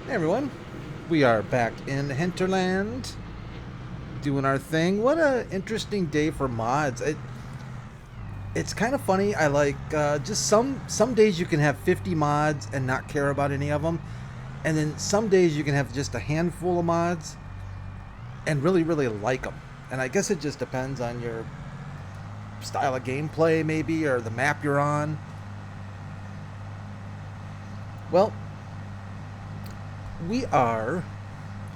Hey everyone, we are back in Hinterland, doing our thing. What a interesting day for mods. It's kind of funny. I like just some days you can have 50 mods and not care about any of them, and then some days you can have just a handful of mods and really like them. And I guess it just depends on your style of gameplay, maybe, or the map you're on. Well, I'm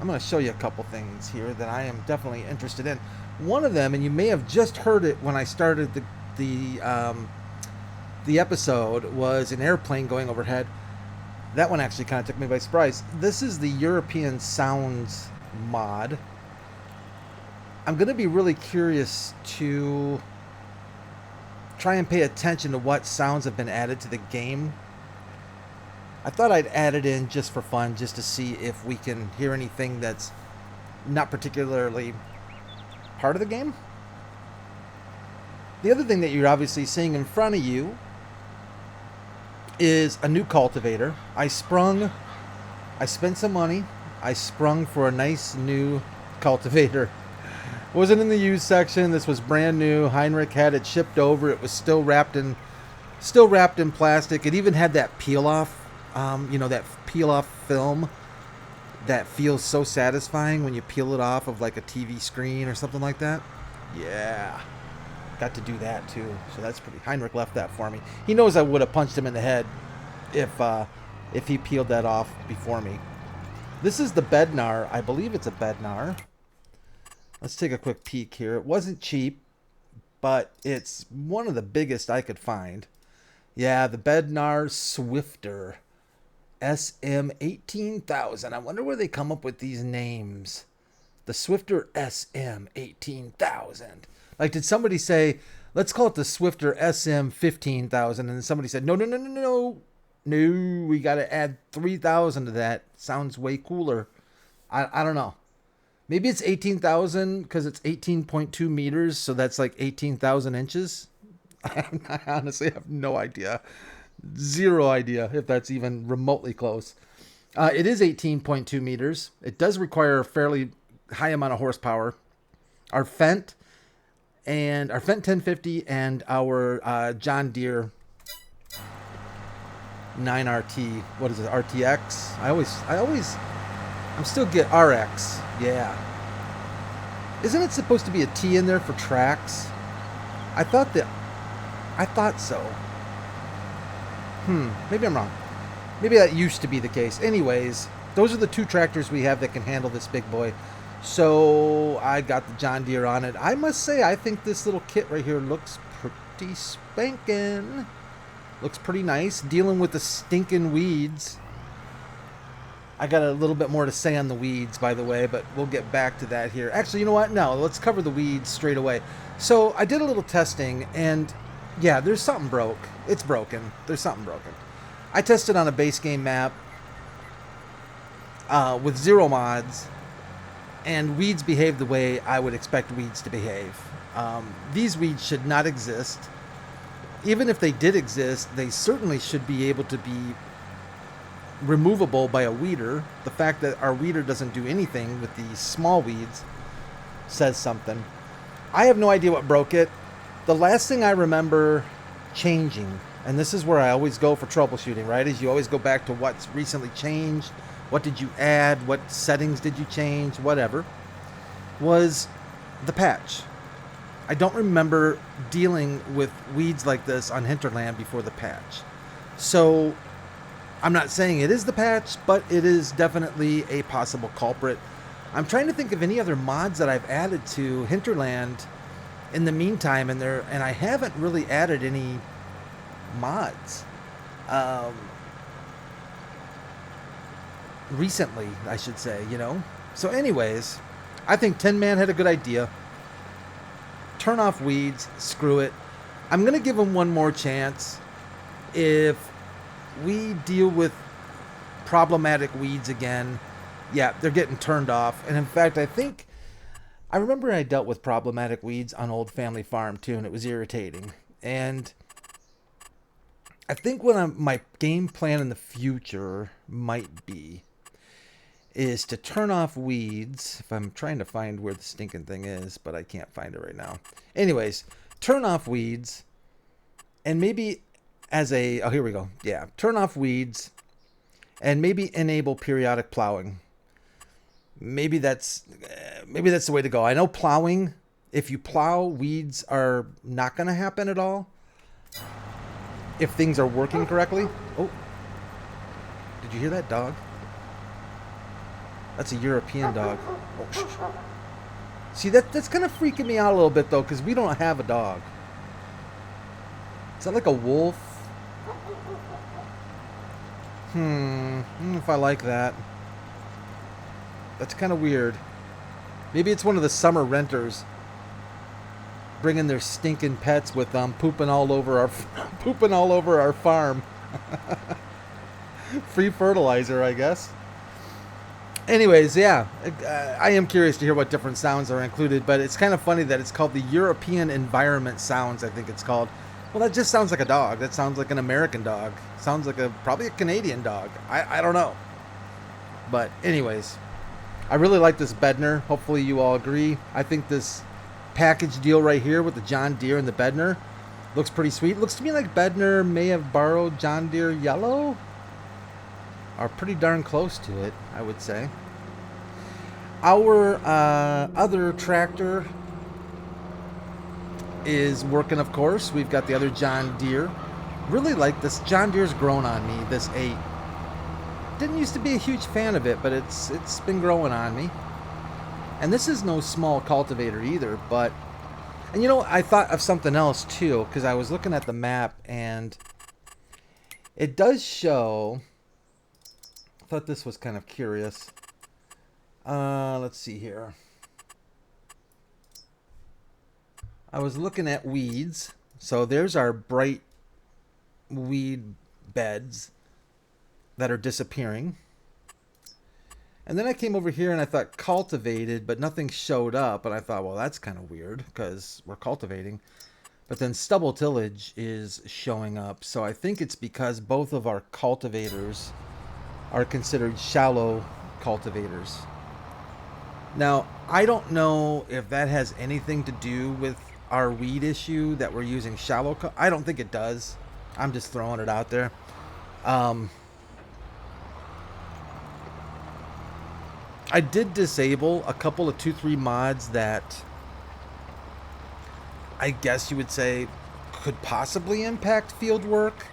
going to show you a couple things here that I am definitely interested in. One of them, and you may have just heard it when I started the episode, was an airplane going overhead. That one actually kind of took me by surprise. This is the European Sounds mod. I'm going to be really curious to try and pay attention to what sounds have been added to the game. I thought I'd add it in just for fun, just to see if we can hear anything that's not particularly part of the game. The other thing that you're obviously seeing in front of you is a new cultivator. I spent some money. I sprung for a nice new cultivator. It wasn't in the used section. This was brand new. Heinrich had it shipped over. It was still wrapped in plastic. It even had that peel off. That peel-off film that feels so satisfying when you peel it off of like a TV screen or something like that. Yeah, got to do that too. So that's pretty. Heinrich left that for me. He knows I would have punched him in the head if he peeled that off before me. This is the Bednar. I believe it's a Bednar. Let's take a quick peek here. It wasn't cheap, but it's one of the biggest I could find. Yeah, the Bednar Swifter. SM18000. I wonder where they come up with these names. The Swifter SM18000. Like, did somebody say, let's call it the Swifter SM15000? And then somebody said, no, we got to add 3000 to that. Sounds way cooler. I don't know. Maybe it's 18,000 because it's 18.2 meters, so that's like 18,000 inches. I honestly have no idea. Zero idea if that's even remotely close. It is 18.2 meters. It does require a fairly high amount of horsepower. Our Fent 1050 and our John Deere 9RT. What is it? RTX? I'm still get RX. Yeah. Isn't it supposed to be a T in there for tracks? I thought so. Maybe I'm wrong. Maybe that used to be the case. Anyways, those are the two tractors we have that can handle this big boy. So I got the John Deere on it. I must say, I think this little kit right here looks pretty spankin'. Looks pretty nice. Dealing with the stinking weeds. I got a little bit more to say on the weeds, by the way, but we'll get back to that here. Actually, you know what? No, let's cover the weeds straight away. So I did a little testing, and yeah, there's something broke. It's broken. There's something broken. I tested on a base game map with 0 mods, and weeds behave the way I would expect weeds to behave. These weeds should not exist. Even if they did exist, they certainly should be able to be removable by a weeder. The fact that our weeder doesn't do anything with these small weeds says something. I have no idea what broke it. The last thing I remember changing, and this is where I always go for troubleshooting, right, is you always go back to what's recently changed, what did you add, what settings did you change, whatever, was the patch. I don't remember dealing with weeds like this on Hinterland before the patch. So I'm not saying it is the patch, but it is definitely a possible culprit. I'm trying to think of any other mods that I've added to Hinterland in the meantime, and I haven't really added any mods recently, I should say, So anyways, I think Tin Man had a good idea. Turn off weeds, screw it. I'm going to give him one more chance. If we deal with problematic weeds again, yeah, they're getting turned off. And in fact, I remember I dealt with problematic weeds on Old Family Farm too, and it was irritating. And I think what my game plan in the future might be is to turn off weeds. If I'm trying to find where the stinking thing is, but I can't find it right now. Anyways, turn off weeds, and maybe as a, oh, here we go. Yeah, turn off weeds, and maybe enable periodic plowing. Maybe that's the way to go. I know plowing, if you plow, weeds are not going to happen at all if things are working correctly. Oh, did you hear that dog? That's a European dog. Oh, see, that's kind of freaking me out a little bit, though, because we don't have a dog. Is that like a wolf? I don't know if I like that. That's kind of weird. Maybe it's one of the summer renters bringing their stinking pets with them, pooping all over our farm. Free fertilizer, I guess. Anyways, yeah, I am curious to hear what different sounds are included, but it's kind of funny that it's called the European Environment Sounds, I think it's called. Well, that just sounds like a dog. That sounds like an American dog. Sounds like probably a Canadian dog. I don't know. But anyways, I really like this Bednar. Hopefully you all agree. I think this package deal right here with the John Deere and the Bednar looks pretty sweet. Looks to me like Bednar may have borrowed John Deere Yellow. Are pretty darn close to it, I would say. Our other tractor is working, of course. We've got the other John Deere. Really like this. John Deere's grown on me, this 8. Didn't used to be a huge fan of it, but it's been growing on me. And this is no small cultivator either, but... And you know, I thought of something else too, because I was looking at the map, and it does show... I thought this was kind of curious. Let's see here. I was looking at weeds. So there's our bright weed beds that are disappearing. And then I came over here and I thought cultivated, but nothing showed up. And I thought, well, that's kind of weird because we're cultivating. But then stubble tillage is showing up. So I think it's because both of our cultivators are considered shallow cultivators. Now, I don't know if that has anything to do with our weed issue that we're using shallow. I don't think it does. I'm just throwing it out there. I did disable a couple of 2.3 mods that I guess you would say could possibly impact field work,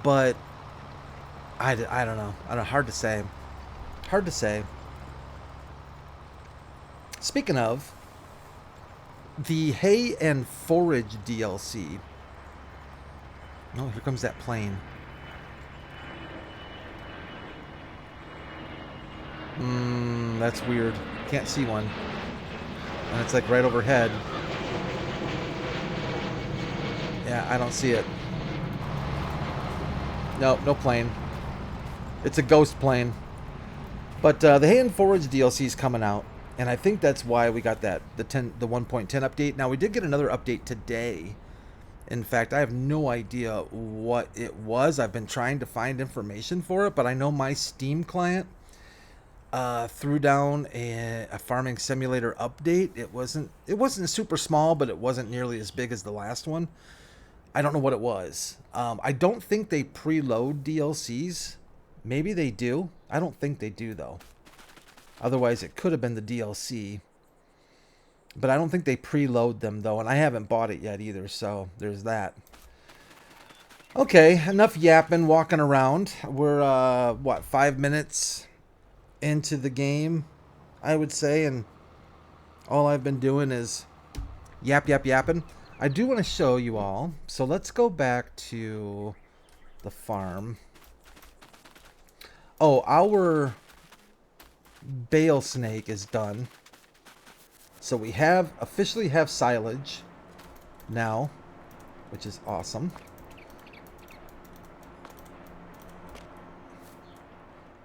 but I don't know. Hard to say. Hard to say. Speaking of, the hay and forage DLC. Oh, here comes that plane. That's weird. Can't see one. And it's like right overhead. Yeah, I don't see it. No, no plane. It's a ghost plane. But the hay and forage DLC is coming out. And I think that's why we got the 1.10 update. Now, we did get another update today. In fact, I have no idea what it was. I've been trying to find information for it, but I know my Steam client threw down a farming simulator update. It wasn't super small, but it wasn't nearly as big as the last one. I don't know what it was. I don't think they preload DLCs. Maybe they do. I don't think they do, though. Otherwise, it could have been the DLC. But I don't think they preload them, though. And I haven't bought it yet either, so there's that. Okay, enough yapping, walking around. We're, what, 5 minutes into the game, I would say. And all I've been doing is yapping. I do want to show you all. So let's go back to the farm. Oh, our bale snake is done. So we officially have silage now, which is awesome.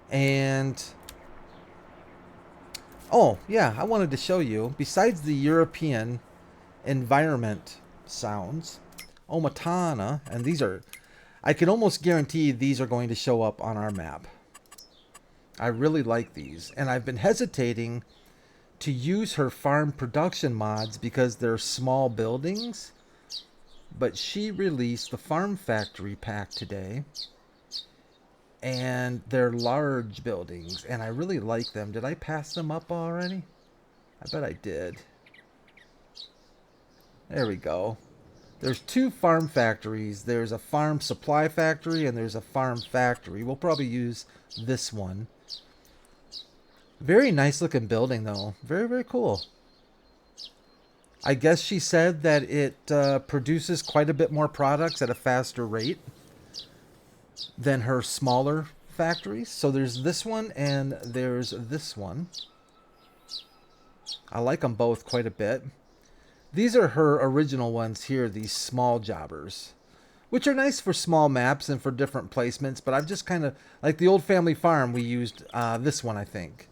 And oh, yeah, I wanted to show you, besides the European environment sounds, Omatana, and these are, I can almost guarantee these are going to show up on our map. I really like these. And I've been hesitating to use her farm production mods because they're small buildings. But she released the Farm Factory pack today. And they're large buildings. And I really like them. Did I pass them up already? I bet I did. There we go. There's two farm factories. There's a farm supply factory and there's a farm factory. We'll probably use this one. Very nice looking building though. Very, very cool. I guess she said that it produces quite a bit more products at a faster rate than her smaller factories. So there's this one and there's this one. I like them both quite a bit. These are her original ones here, these small jobbers, which are nice for small maps and for different placements, but I've just kind of, like the old family farm, we used this one, I think.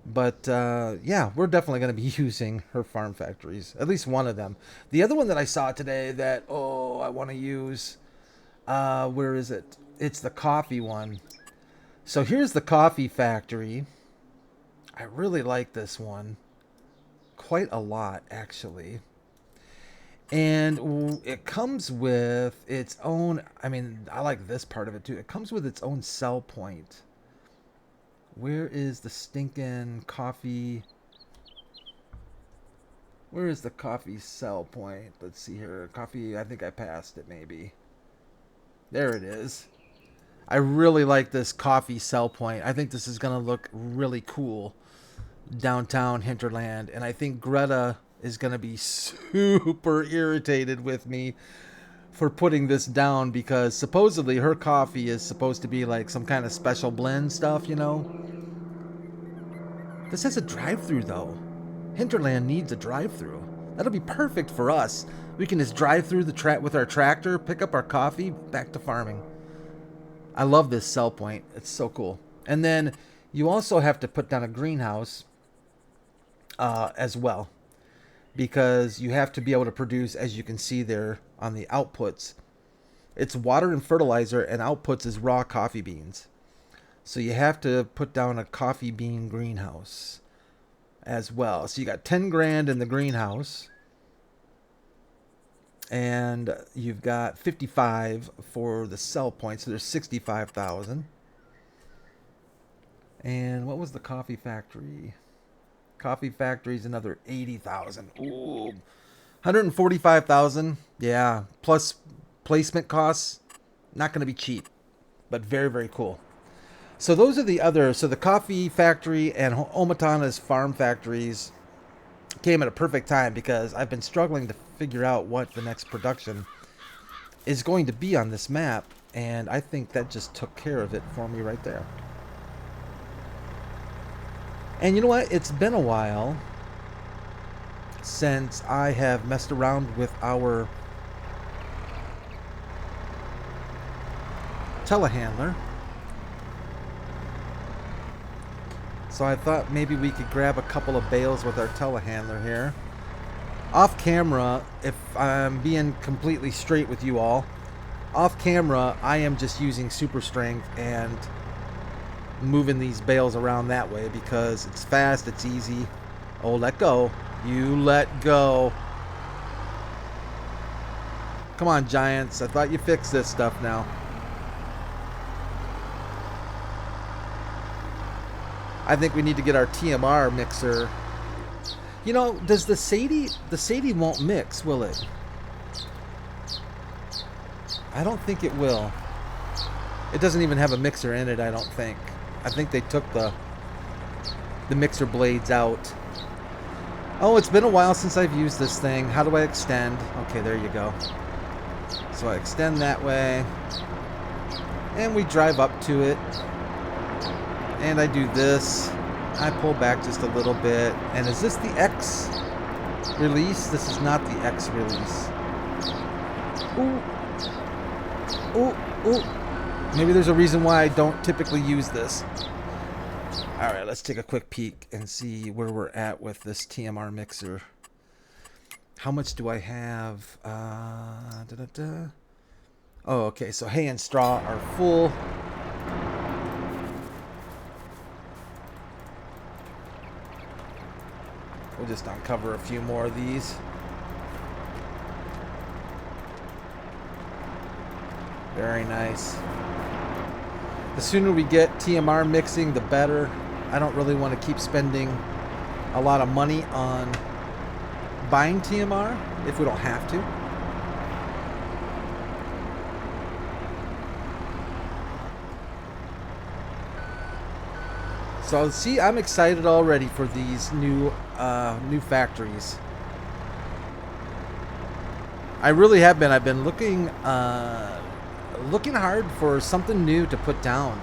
But yeah, we're definitely going to be using her farm factories, at least one of them. The other one that I saw today that, oh, I want to use, where is it? It's the coffee one. So here's the coffee factory. I really like this one. Quite a lot, actually. And it comes with its own, I mean, I like this part of it too. It comes with its own sell point. Where is the stinking coffee? Where is the coffee sell point? Let's see here. Coffee, I think I passed it maybe. There it is. I really like this coffee sell point. I think this is going to look really cool downtown Hinterland, and I think Greta is going to be super irritated with me for putting this down because supposedly her coffee is supposed to be like some kind of special blend stuff, you know. This has a drive-through though. Hinterland needs a drive-through. That'll be perfect for us. We can just drive through the track with our tractor, pick up our coffee, back to farming. I love this sell point. It's so cool. And then you also have to put down a greenhouse as well, because you have to be able to produce, as you can see there on the outputs, it's water and fertilizer, and outputs is raw coffee beans. So you have to put down a coffee bean greenhouse as well. So you got 10 grand in the greenhouse, and you've got 55 for the sell point, so there's 65,000. And what was the coffee factory? Coffee factory is another 80,000. Ooh, 145,000. Yeah, plus placement costs. Not going to be cheap, but very, very cool. So those are the other. So the coffee factory and Omatana's farm factories came at a perfect time because I've been struggling to figure out what the next production is going to be on this map, and I think that just took care of it for me right there. And you know what? It's been a while since I have messed around with our telehandler. So I thought maybe we could grab a couple of bales with our telehandler here. Off camera, if I'm being completely straight with you all, off camera I am just using super strength and moving these bales around that way because it's fast, it's easy. Oh, let go. You let go. Come on, Giants. I thought you fixed this stuff now. I think we need to get our TMR mixer. You know, does the Sadie won't mix, will it? I don't think it will. It doesn't even have a mixer in it, I don't think. I think they took the mixer blades out. Oh, it's been a while since I've used this thing. How do I extend? Okay, there you go. So I extend that way. And we drive up to it. And I do this. I pull back just a little bit. And is this the X release? This is not the X release. Ooh. Ooh, ooh. Maybe there's a reason why I don't typically use this. Alright, let's take a quick peek and see where we're at with this TMR mixer. How much do I have? Oh, okay, so hay and straw are full. We'll just uncover a few more of these. Very nice. The sooner we get TMR mixing, the better. I don't really want to keep spending a lot of money on buying TMR if we don't have to. So see, I'm excited already for these new factories. I really have been. I've been looking hard for something new to put down,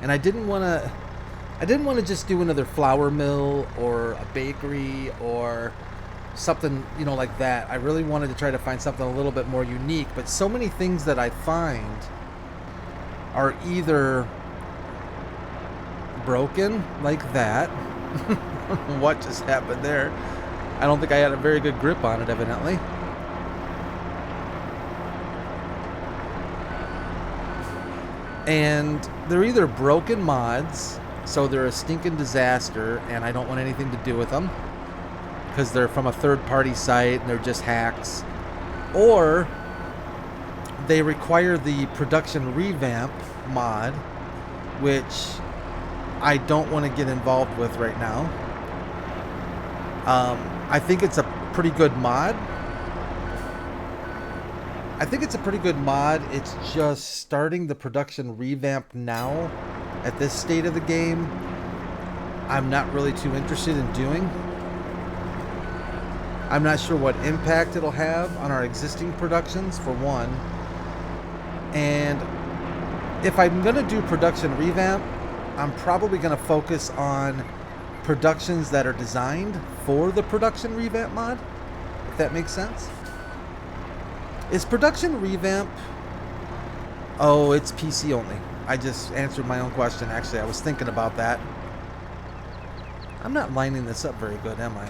and I didn't want to just do another flour mill or a bakery or something, you know, like that. I really wanted to try to find something a little bit more unique. But so many things that I find are either broken, like that. What just happened there? I don't think I had a very good grip on it, evidently. And they're either broken mods, so they're a stinking disaster, and I don't want anything to do with them because they're from a third-party site and they're just hacks, or they require the production revamp mod, which I don't want to get involved with right now. I think it's a pretty good mod. It's just starting the production revamp now at this state of the game, I'm not really too interested in doing. I'm not sure what impact it'll have on our existing productions, for one. And if I'm going to do production revamp, I'm probably going to focus on productions that are designed for the production revamp mod, if that makes sense. Is production revamp... Oh, it's PC only. I just answered my own question. Actually, I was thinking about that. I'm not lining this up very good, am I?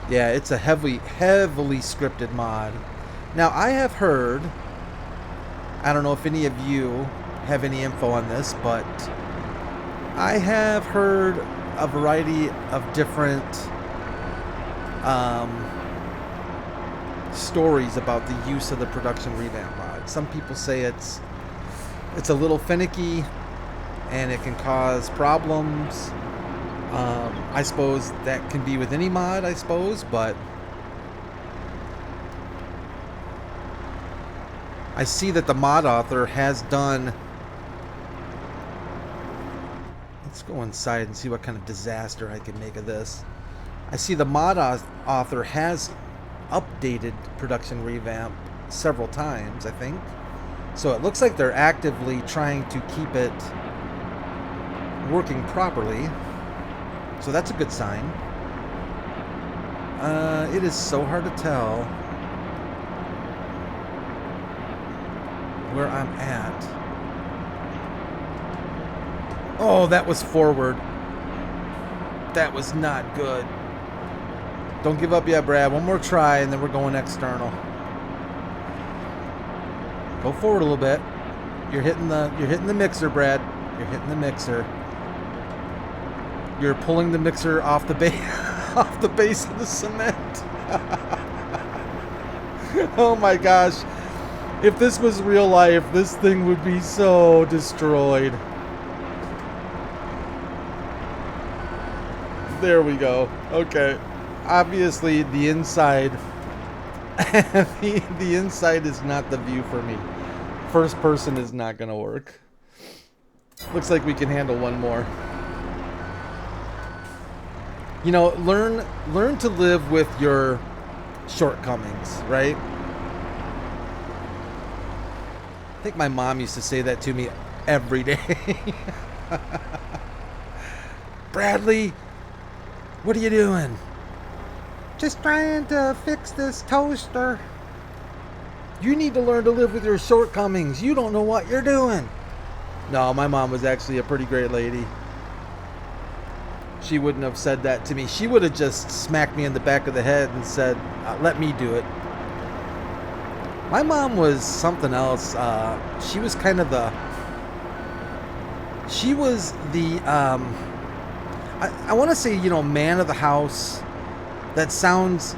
Yeah, it's a heavily scripted mod. Now, I have heard, I don't know if any of you have any info on this, but I have heard a variety of different stories about the use of the production revamp mod. Some people say it's a little finicky and it can cause problems. I suppose that can be with any mod, I suppose, but I see that the mod author has done... Let's go inside and see what kind of disaster I can make of this. I see the mod author has updated production revamp several times, I think. So it looks like they're actively trying to keep it working properly. So that's a good sign. It is so hard to tell where I'm at. Oh, that was forward. That was not good. Don't give up yet, Brad. One more try, and then we're going external. Go forward a little bit. You're hitting the mixer, Brad. You're hitting the mixer. You're pulling the mixer off the base off the base of the cement. Oh my gosh. If this was real life, this thing would be so destroyed. There we go. Okay. Obviously the inside the inside is not the view for me. First person is not gonna work. Looks like we can handle one more. You know, learn to live with your shortcomings, right? I think my mom used to say that to me every day. Bradley, what are you doing? Just trying to fix this toaster. You need to learn to live with your shortcomings. You don't know what you're doing. No, my mom was actually a pretty great lady. She wouldn't have said that to me. She would have just smacked me in the back of the head and said, let me do it. My mom was something else. She was kind of She was the, I want to say, you know, man of the house. That sounds,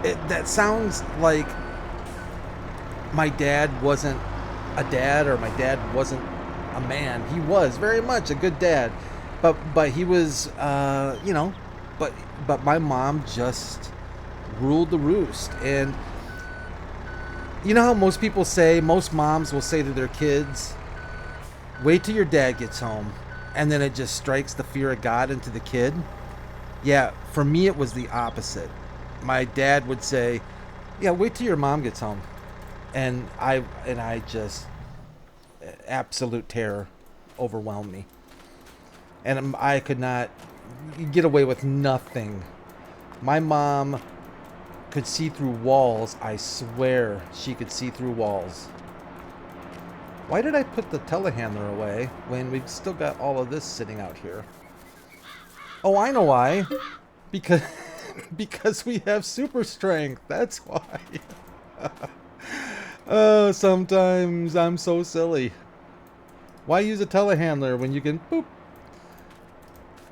that sounds like my dad wasn't a dad, or my dad wasn't a man. He was very much a good dad, but he was, you know, but my mom just ruled the roost. And you know how most people say, most moms will say to their kids, wait till your dad gets home, and then it just strikes the fear of God into the kid. Yeah, for me it was the opposite. My dad would say, yeah, wait till your mom gets home. And I just, absolute terror overwhelmed me. And I could not get away with nothing. My mom could see through walls. I swear she could see through walls. Why did I put the telehandler away when we've still got all of this sitting out here? Oh, I know why. Because we have super strength. That's why. Oh, sometimes I'm so silly. Why use a telehandler when you can boop?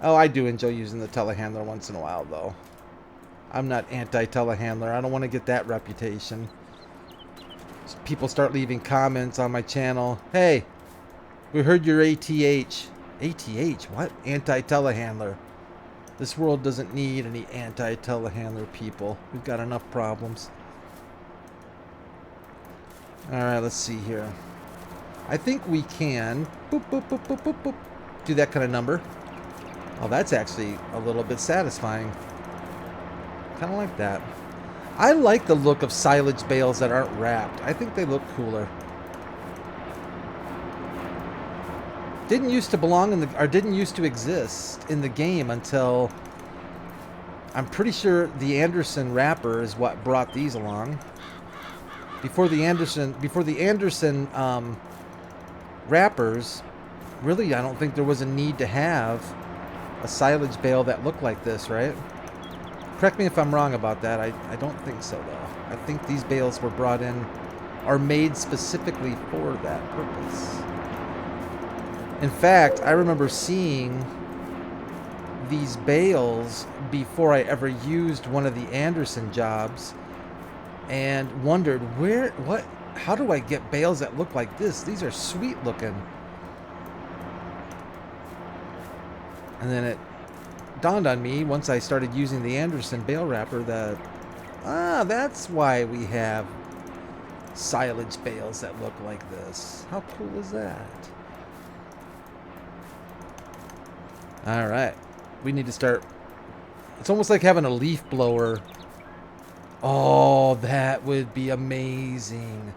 Oh, I do enjoy using the telehandler once in a while, though. I'm not anti-telehandler. I don't want to get that reputation. People start leaving comments on my channel. Hey, we heard your ATH. ATH? What? Anti-telehandler. This world doesn't need any anti-telehandler people. We've got enough problems. Alright, let's see here. I think we can boop, boop, boop, boop, boop, boop, do that kind of number. Oh, that's actually a little bit satisfying. Kind of like that. I like the look of silage bales that aren't wrapped. I think they look cooler. Didn't used to belong in the, or didn't used to exist in the game until, I'm pretty sure the Anderson wrapper is what brought these along. Before the Anderson wrappers, really, I don't think there was a need to have a silage bale that looked like this, right? Correct me if I'm wrong about that. I don't think so, though. I think these bales were brought in, are made specifically for that purpose. In fact, I remember seeing these bales before I ever used one of the Anderson jobs and wondered, how do I get bales that look like this? These are sweet looking. And then it dawned on me once I started using the Anderson bale wrapper that, that's why we have silage bales that look like this. How cool is that? All right, we need to start. It's almost like having a leaf blower. Oh, that would be amazing.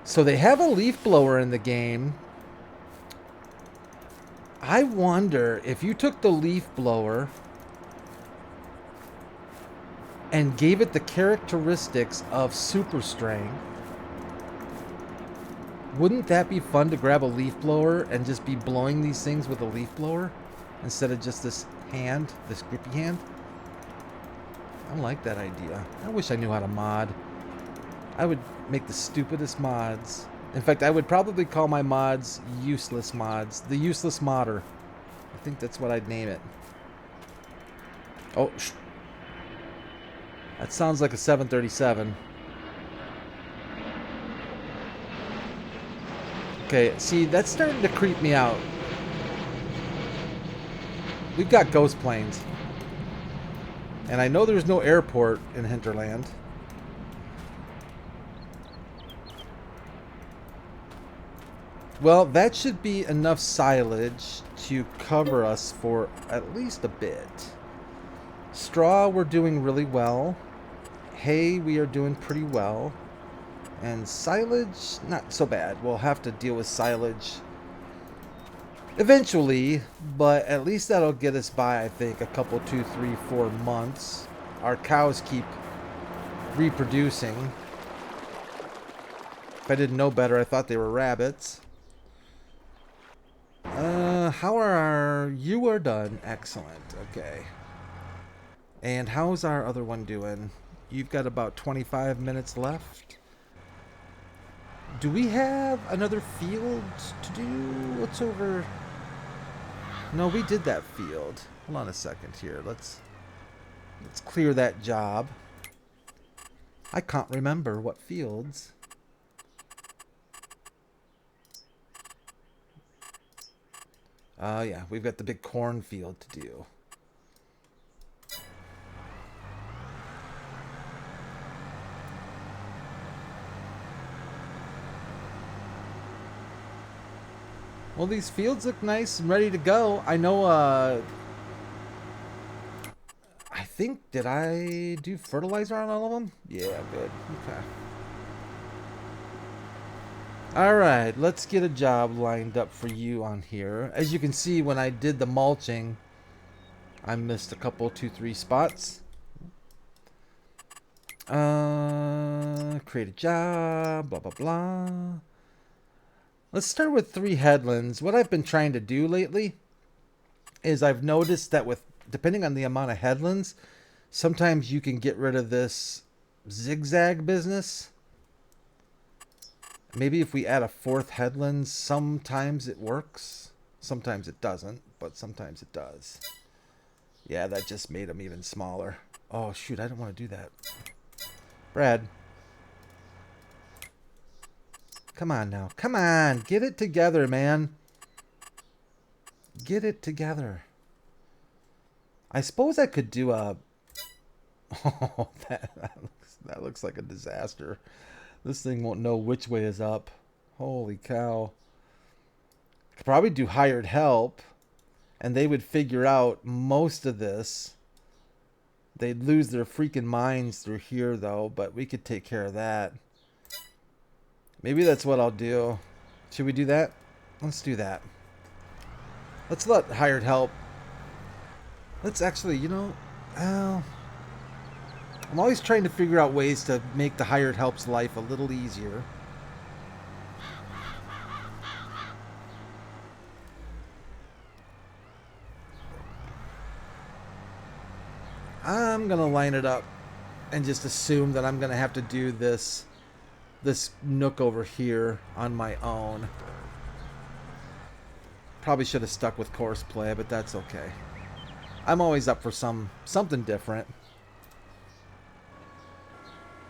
So they have a leaf blower in the game. I wonder if you took the leaf blower and gave it the characteristics of super strength, wouldn't that be fun to grab a leaf blower and just be blowing these things with a leaf blower instead of just this hand, this grippy hand? I like that idea. I wish I knew how to mod. I would make the stupidest mods. In fact, I would probably call my mods useless mods. The useless modder. I think that's what I'd name it. Oh, that sounds like a 737. Okay, see, that's starting to creep me out. We've got ghost planes. And I know there's no airport in Hinterland. Well, that should be enough silage to cover us for at least a bit. Straw, we're doing really well. Hay, we are doing pretty well. And silage, not so bad. We'll have to deal with silage eventually, but at least that'll get us by, I think, a couple, 2, 3, 4 months. Our cows keep reproducing. If I didn't know better, I thought they were rabbits. How are you are done? Excellent. Okay. And how's our other one doing? You've got about 25 minutes left. Do we have another field to do? What's over? No, we did that field. Hold on a second here. Let's clear that job. I can't remember what fields. Yeah, we've got the big cornfield to do. Well, these fields look nice and ready to go. I know, I think, did I do fertilizer on all of them? Yeah, good. Okay. Alright, let's get a job lined up for you on here. As you can see, when I did the mulching, I missed a couple, 2-3 spots. Create a job, blah, blah, blah. Let's start with 3 headlands. What I've been trying to do lately is I've noticed that with, depending on the amount of headlands, sometimes you can get rid of this zigzag business. Maybe if we add a 4th headland, sometimes it works. Sometimes it doesn't, but sometimes it does. Yeah, that just made them even smaller. Oh, shoot, I don't want to do that. Brad. Come on now. Come on. Get it together, man. Get it together. I suppose I could do a... Oh, that looks like a disaster. This thing won't know which way is up. Holy cow. Could probably do hired help. And they would figure out most of this. They'd lose their freaking minds through here, though. But we could take care of that. Maybe that's what I'll do. Should we do that? Let's do that. Let's let hired help. Let's actually, you know, I'm always trying to figure out ways to make the hired help's life a little easier. I'm gonna line it up and just assume that I'm gonna have to do this nook over here on my own. Probably should have stuck with course play, but that's okay. I'm always up for something different.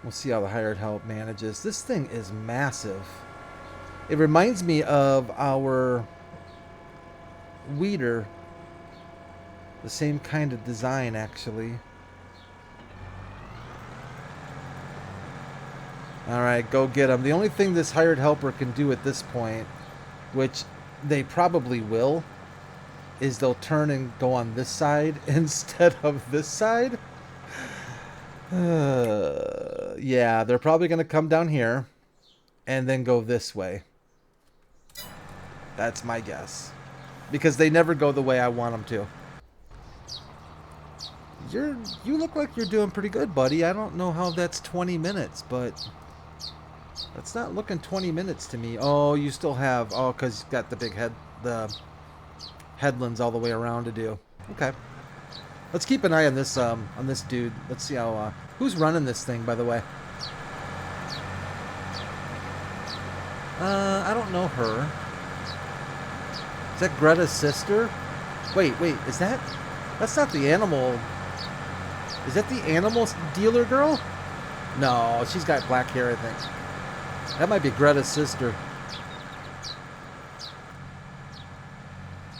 We'll see how the hired help manages. This thing is massive. It reminds me of our weeder. The same kind of design, actually. Alright, go get them. The only thing this hired helper can do at this point, which they probably will, is they'll turn and go on this side instead of this side. Yeah, they're probably going to come down here and then go this way. That's my guess. Because they never go the way I want them to. You look like you're doing pretty good, buddy. I don't know how that's 20 minutes, but... That's not looking 20 minutes to me. Oh, you still have... Oh, because you've got the headlands all the way around to do. Okay. Let's keep an eye on this dude. Let's see how... who's running this thing, by the way? I don't know her. Is that Greta's sister? Wait, is that... That's not the animal... Is that the animal dealer girl? No, she's got black hair, I think. That might be Greta's sister.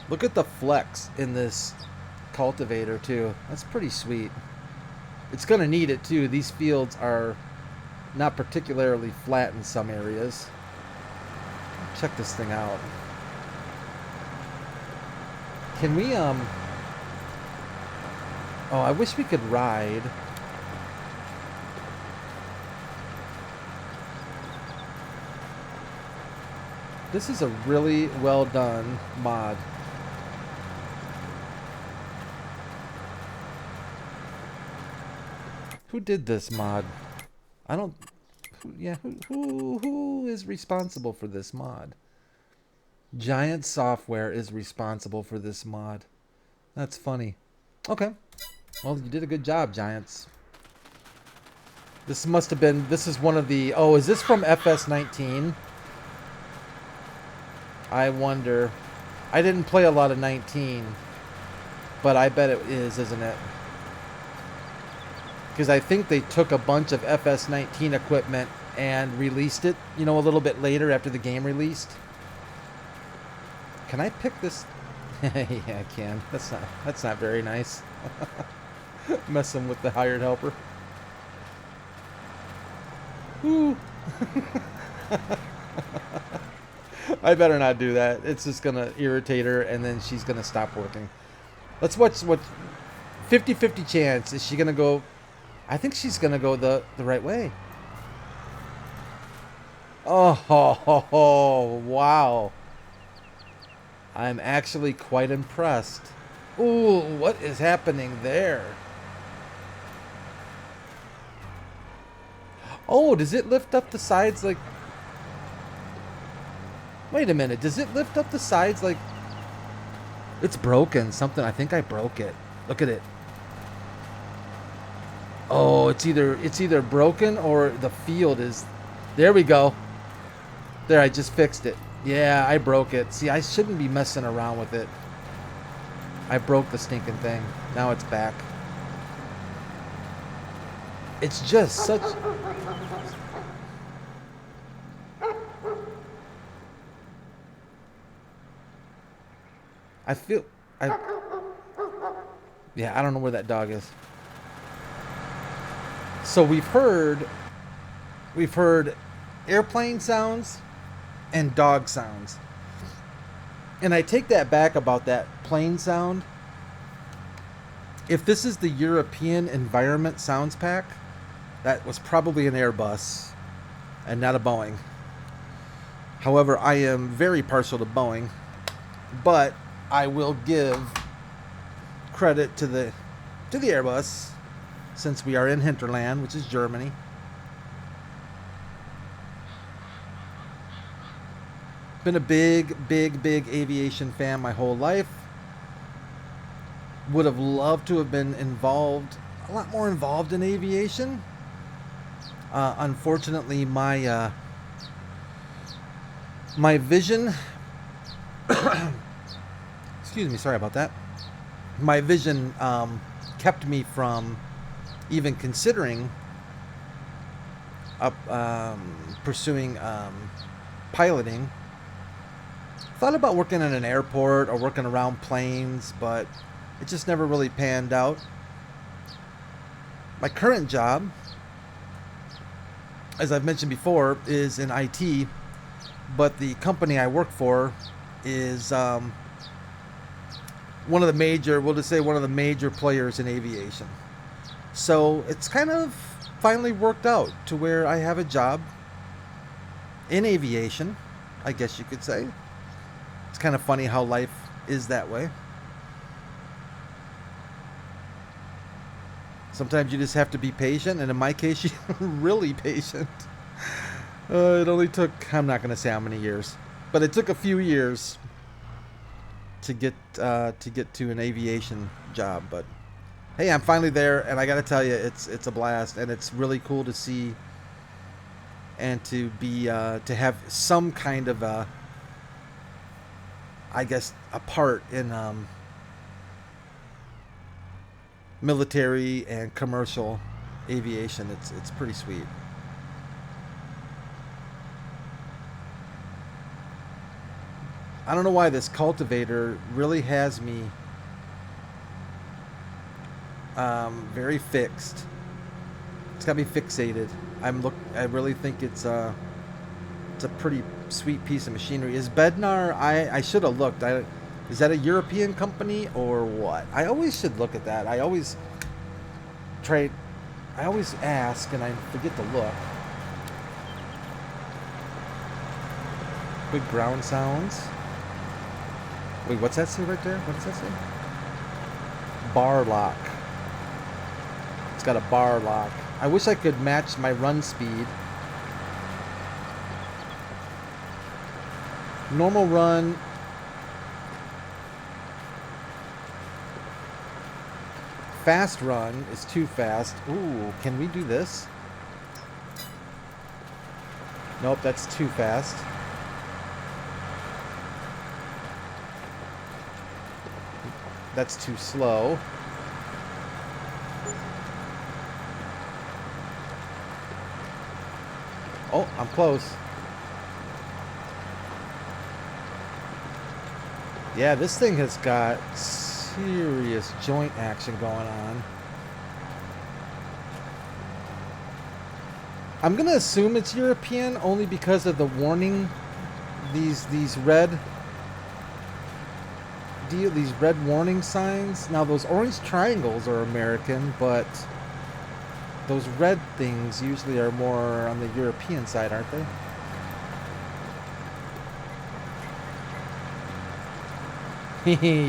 Look at the flex in this cultivator, too. That's pretty sweet. It's going to need it, too. These fields are not particularly flat in some areas. Check this thing out. Can we, Oh, I wish we could ride. This is a really well done mod. Who did this mod? I don't... Who is responsible for this mod? Giant Software is responsible for this mod. That's funny. Okay. Well, you did a good job, Giants. This must have been... This is one of the... Oh, is this from FS19? I wonder. I didn't play a lot of 19, but I bet it is, isn't it? Because I think they took a bunch of FS19 equipment and released it, you know, a little bit later after the game released. Can I pick this? Yeah, I can. That's not very nice. Messing with the hired helper. Ooh. I better not do that. It's just gonna irritate her, and then she's gonna stop working. Let's watch what 50-50 chance. Is she gonna go? I think she's gonna go the right way. Oh, wow. I'm actually quite impressed. Ooh, what is happening there? Oh, does it lift up the sides like... Wait a minute, does it lift up the sides like... It's broken, something, I think I broke it. Look at it. Oh, it's either broken or the field is... There we go. There, I just fixed it. Yeah, I broke it. See, I shouldn't be messing around with it. I broke the stinking thing. Now it's back. It's just such... I feel... Yeah, I don't know where that dog is. So we've heard airplane sounds and dog sounds. And I take that back about that plane sound. If this is the European Environment Sounds Pack, that was probably an Airbus and not a Boeing. However, I am very partial to Boeing, but I will give credit to the Airbus, since we are in Hinterland, which is Germany. Been a big aviation fan my whole life. Would have loved to have been involved, a lot more involved in aviation. Unfortunately, my vision... Excuse me, sorry about that. My vision kept me from even considering pursuing piloting. Thought about working in an airport or working around planes, but it just never really panned out. My current job, as I've mentioned before, is in IT, but the company I work for is one of the major, we'll just say one of the major players in aviation. So it's kind of finally worked out to where I have a job in aviation, I guess you could say. It's kind of funny how life is that way. Sometimes you just have to be patient, and in my case, you're really patient. It only took, I'm not going to say how many years, but it took a few years to get to an aviation job. But hey, I'm finally there, and I got to tell you, it's a blast, and it's really cool to see and to be to have some kind of a, I guess, a part in military and commercial aviation. It's pretty sweet. I don't know why this cultivator really has me very fixed. It's got me fixated. I really think it's a pretty sweet piece of machinery. Is Bednar? I should have looked. Is that a European company or what? I always should look at that. I always ask and I forget to look. Good ground sounds. Wait, what's that say right there? What does that say? Bar lock. It's got a bar lock. I wish I could match my run speed. Normal run. Fast run is too fast. Ooh, can we do this? Nope, that's too fast. That's too slow. Oh, I'm close. Yeah, this thing has got serious joint action going on. I'm gonna assume it's European only because of the warning. These red warning signs. Now those orange triangles are American, but those red things usually are more on the European side, aren't they?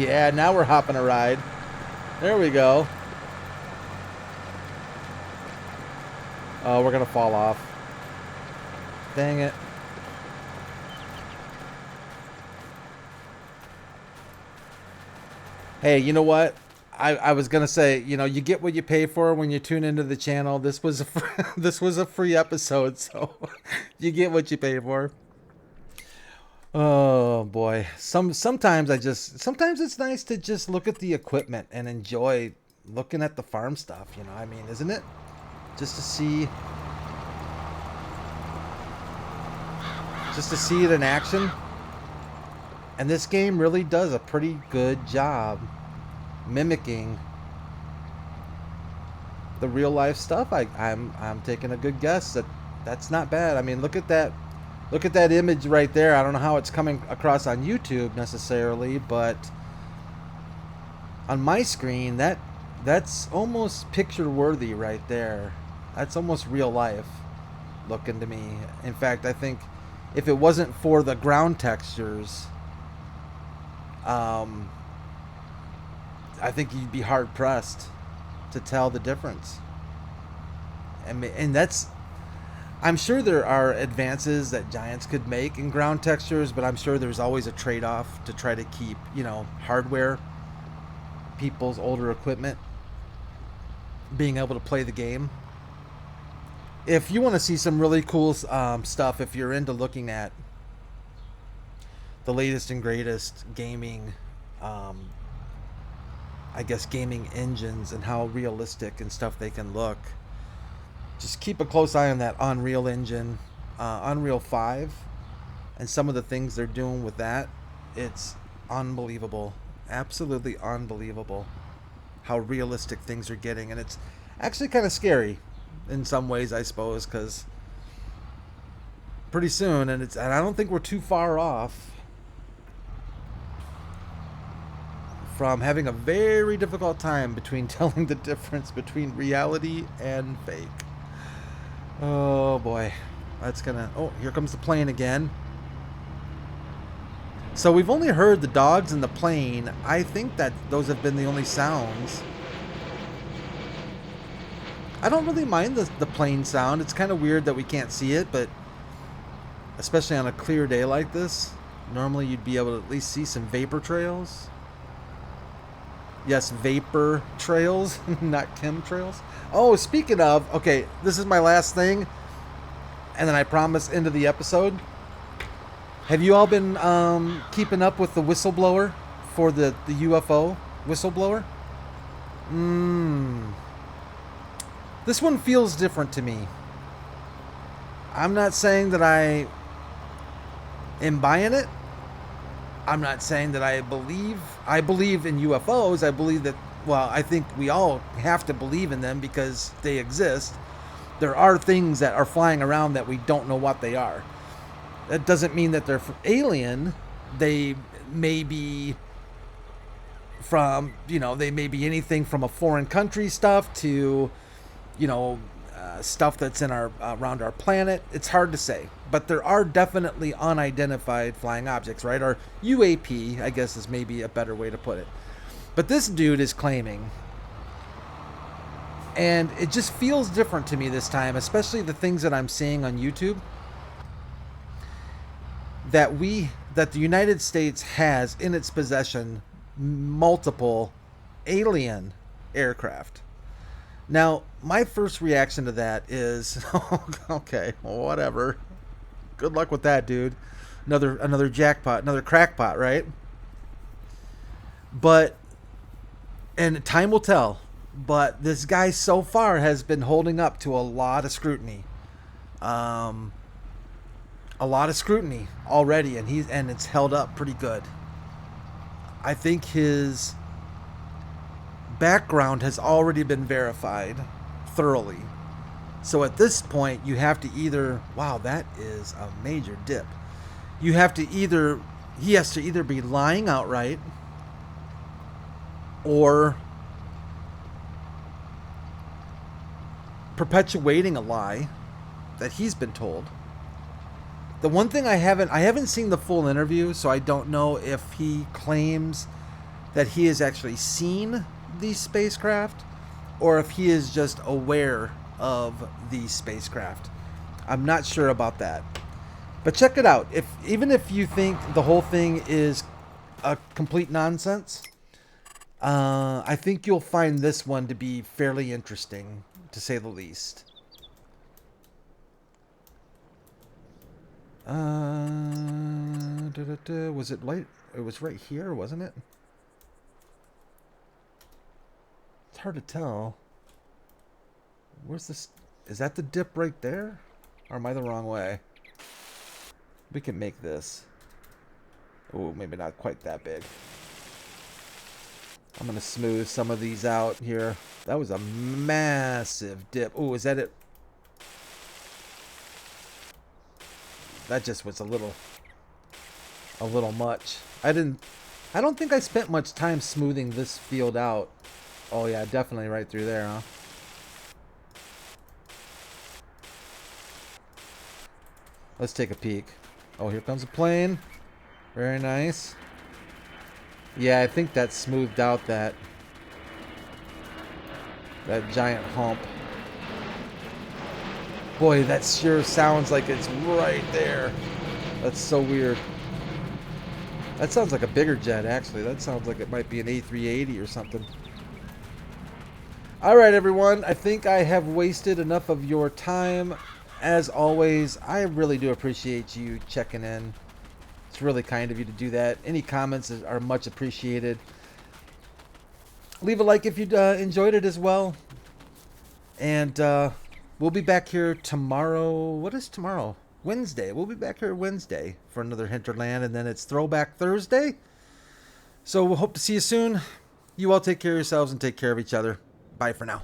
Yeah, now we're hopping a ride. There we go. Oh, we're gonna fall off. Dang it. Hey, you know what? I was gonna say, you know, you get what you pay for when you tune into the channel. This was a this was a free episode, so you get what you pay for. Oh boy, sometimes it's nice to just look at the equipment and enjoy looking at the farm stuff. You know, I mean, isn't it? Just to see it in action. And this game really does a pretty good job mimicking the real life stuff. I'm taking a good guess that that's not bad. I mean, look at that image right there. I don't know how it's coming across on YouTube necessarily, but on my screen that's almost picture worthy right there. That's almost real life looking to me. In fact, I think if it wasn't for the ground textures, I think you'd be hard pressed to tell the difference. And that's, I'm sure there are advances that Giants could make in ground textures, but I'm sure there's always a trade-off to try to keep, you know, hardware, people's older equipment, being able to play the game. If you want to see some really cool stuff, if you're into looking at the latest and greatest gaming, I guess gaming engines and how realistic and stuff they can look, just keep a close eye on that Unreal Engine, Unreal 5, and some of the things they're doing with that. It's unbelievable, absolutely unbelievable how realistic things are getting, and it's actually kind of scary in some ways, I suppose, because pretty soon, and I don't think we're too far off from having a very difficult time between telling the difference between reality and fake. Oh boy, that's gonna, oh, here comes the plane again. So we've only heard the dogs and the plane. I think that those have been the only sounds. I don't really mind the plane sound. It's kind of weird that we can't see it, but especially on a clear day like this, normally you'd be able to at least see some vapor trails. Yes, vapor trails, not chemtrails. Oh, speaking of, okay, this is my last thing, and then I promise end of the episode. Have you all been keeping up with the whistleblower for the UFO whistleblower? This one feels different to me. I'm not saying that I am buying it. I'm not saying that I believe in UFOs. I believe that, well, I think we all have to believe in them because they exist. There are things that are flying around that we don't know what they are. That doesn't mean that they're alien. They may be from, you know, they may be anything from a foreign country stuff to, you know, stuff that's in our around our planet. It's hard to say, but there are definitely unidentified flying objects, right? Or UAP, I guess, is maybe a better way to put it. But this dude is claiming, and it just feels different to me this time, especially the things that I'm seeing on YouTube, that the United States has in its possession multiple alien aircraft. Now, my first reaction to that is, okay, well, whatever. Good luck with that, dude. Another jackpot, another crackpot, right? But And time will tell. But this guy so far has been holding up to a lot of scrutiny. A lot of scrutiny already, and it's held up pretty good. I think his background has already been verified thoroughly. So at this point, you have to either, wow, that is a major dip. You have to either, he has to either be lying outright or perpetuating a lie that he's been told. The one thing I haven't seen the full interview, so I don't know if he claims that he has actually seen these spacecraft or if he is just aware of these spacecraft. I'm not sure about that. But check it out. Even if you think the whole thing is a complete nonsense, I think you'll find this one to be fairly interesting, to say the least. Was it light? It was right here, wasn't it? It's hard to tell. Where's this? Is that the dip right there? Or am I the wrong way? We can make this. Oh, maybe not quite that big. I'm going to smooth some of these out here. That was a massive dip. Oh, is that it? That just was a little much. I don't think I spent much time smoothing this field out. Oh yeah, definitely right through there, huh? Let's take a peek. Oh, here comes a plane. Very nice. Yeah, I think that smoothed out that giant hump. Boy, that sure sounds like it's right there. That's so weird. That sounds like a bigger jet, actually. That sounds like it might be an A380 or something. Alright, everyone. I think I have wasted enough of your time. As always, I really do appreciate you checking in. It's really kind of you to do that. Any comments are much appreciated. Leave a like if you enjoyed it as well. And we'll be back here tomorrow. What is tomorrow? Wednesday. We'll be back here Wednesday for another Hinterland. And then it's Throwback Thursday. So we'll hope to see you soon. You all take care of yourselves and take care of each other. Bye for now.